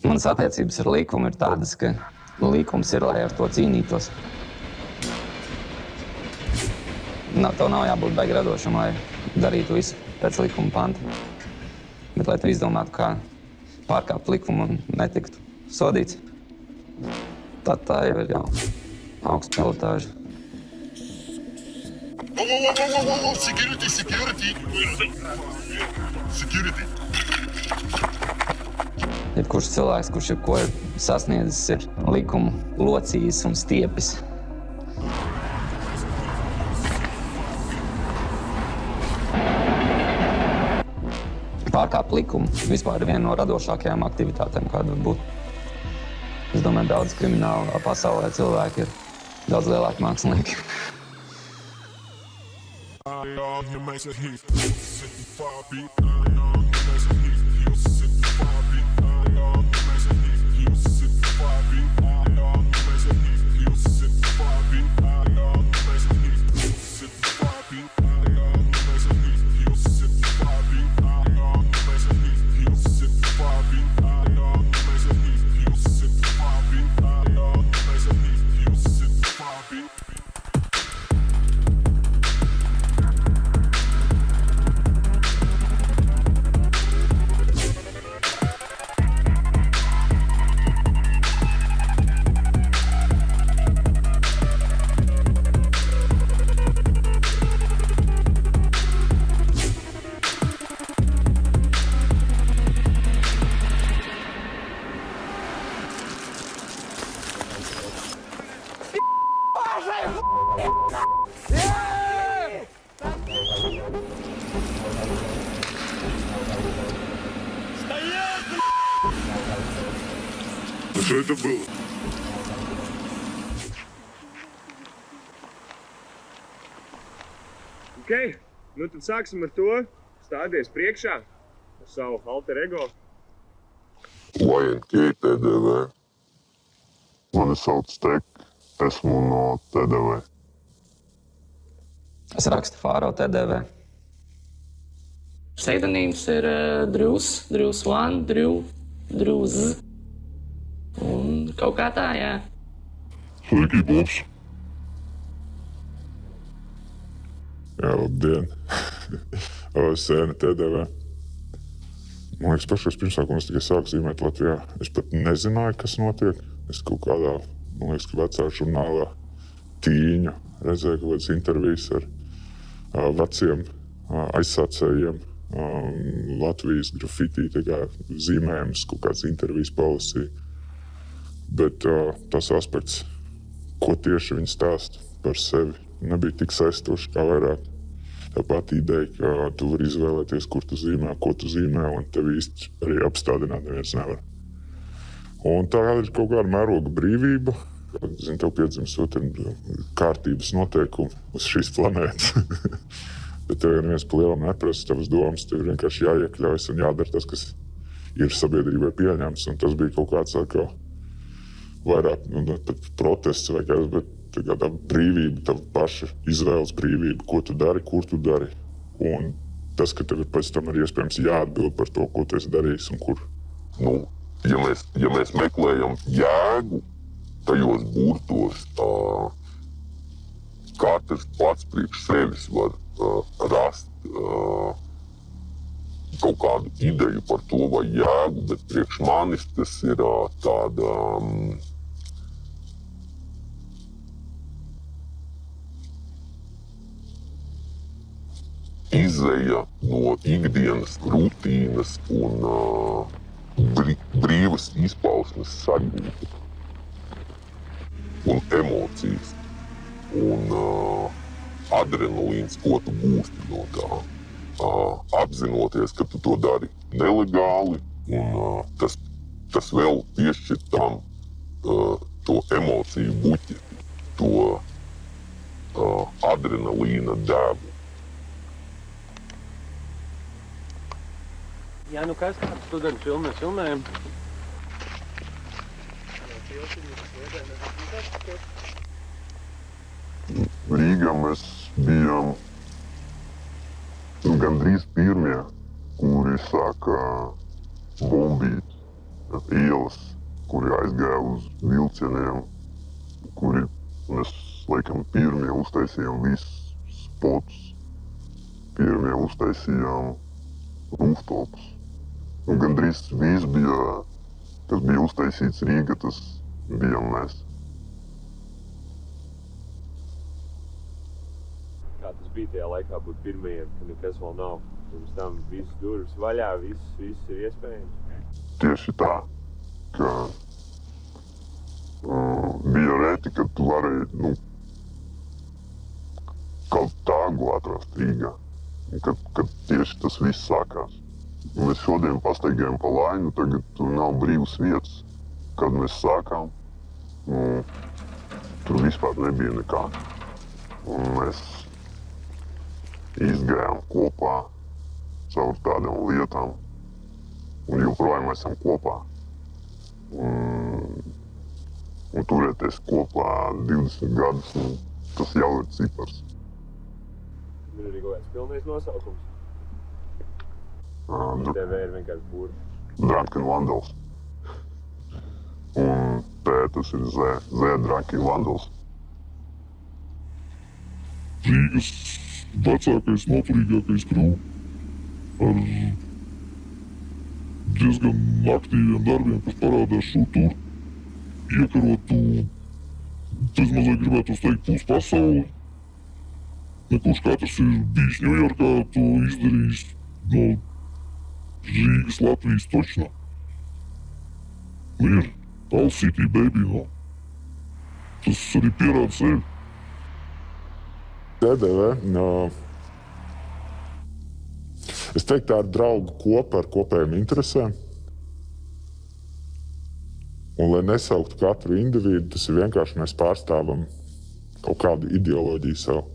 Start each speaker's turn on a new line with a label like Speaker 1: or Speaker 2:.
Speaker 1: Manas attiecības ar likumu ir tādas, ka likums ir, lai ar to cīnītos. Tev nav jābūt baigi radošam, lai darītu visu pēc likuma panta. Bet, lai tu izdomātu, kā pārkāpt likumu un netiktu sodīts, tad tā jau ir augsta pilotāža. Security. Jebkurš cilvēks, kurš jebko ir sasniedzis, ir likumu locījis un stiepis. Pārkāpt likumu vispār ir viena no radošākajām aktivitātēm, kāda var būt. Es domāju, daudz krimināla pasaulē cilvēki ir daudz lielāki mākslinieki.
Speaker 2: Что это было?
Speaker 3: Ok, nu tad sāksim ar to. Stādies priekšā ar savu alter ego.
Speaker 2: YNK TDV. Mani sauc Tek, esmu no TDV.
Speaker 1: Es rakstu Fāro TDV.
Speaker 4: Pseidonīms ir Drūs 1, Drūz. Un kaut kā tā, jā.
Speaker 2: Sveiki, Bops. Jā, labdien. Sēna TDV. Man liekas, pašais pirmsākums tikai sāku zīmēt Latvijā. Es pat nezināju, kas notiek. Es kaut kādā, man liekas, ka vecā žurnālā Tīņu redzēju kaut kādas intervijas ar veciem aizsācējiem. Latvijas grafitī zīmējumus, kaut kādas intervijas palasīju. Bet tas aspekts, ko tieši viņi stāsta par sevi, nebija tik saistoši kā vairāk. Tā pati ideja, ka tu vari izvēlēties, kur tu zīmē, ko tu zīmē, un tev īsti arī apstādināt neviens nevar. Un tā ir kaut kāda mēroga brīvība. Zini, tev piedzimstot ir kārtības noteikumi uz šīs planētas. Bet tev jau neviens pa lielam neprasa tavas domas, tev vienkārši jāiekļaujas un jādara tas, kas ir sabiedrībai pieņemts. Un tas bija kaut kāds kā vairāk pat protests vai kāds, bet tā brīvība, tava paša izvēles brīvība, ko tu dari, kur tu dari. Un tas, ka tev pēc tam ir iespējams jāatbild par to, ko tu esi darījis un kur.
Speaker 5: Nu, ja mēs meklējam jēgu tajos burtos, katrs pats priekš sevis var rast kaut kādu ideju par to vai jēgu, bet priekš manis tas ir tāda izeja no ikdienas rutīnas un brīvas izpausmes sajūta un emocijas un adrenalīns, ko tu gūsti no tā. Apzinoties, ka tu to dari nelegāli, un tas vēl piešķir tam to emociju buķeti, to adrenalīna devu.
Speaker 3: Jā, nu kas kāds students filmēs filmējam?
Speaker 2: Rīgā mēs bijām gandrīz pirmie, kuri sāka bombīt
Speaker 5: ielas, kuri aizgāja uz vilcieniem, kuri mēs, laikam, pirmie uztaisījām visus spotus, pirmie uztaisījām rooftopus. Un gandrīz viss bija, kas bija uztaisīts Rīga, tas bijām mēs.
Speaker 3: Kā tas bija tajā laikā būt pirmajiem, ka nekas vēl nav? Pirms tam visas durvis vaļā, viss ir iespējams.
Speaker 5: Tieši tā, ka bija reti, kad tu varēji kaut tāgu atrast Rīgā, kad tieši tas viss sākās. Mēs šodien pastaigājam pa Lainu, tagad tur nav brīvas vietas. Kad mēs sākām, tur vispār nebija nekā. Un mēs izgājām kopā caur tādām lietām, un joprojām esam kopā. Un turēties kopā 20 gadus, tas jau ir cipars.
Speaker 3: Ir arī kaut kāds pilnais nosaukums. TV ir vienkārši būri.
Speaker 5: Drunken Vandals. Un P tas ir Z Drunken Vandals.
Speaker 2: Rīgas vecākais, noturīgākais krūv ar diezgan aktīviem darbiem, kas parādās šur tur, iekarotu, es mazliet gribētu teikt, pus pasauli. Nekurš katrs ir bijis Ņujorkā, to izdarījis no Rīgas, Latvijas točnā. Ir All City Baby, no. Tas arī pierāda sevi. TDV, es teiktu, tā ir draugu kopa ar kopējām interesēm. Un, lai nesauktu katru individu, tas ir vienkārši mēs pārstāvam kaut kādu ideoloģiju sev.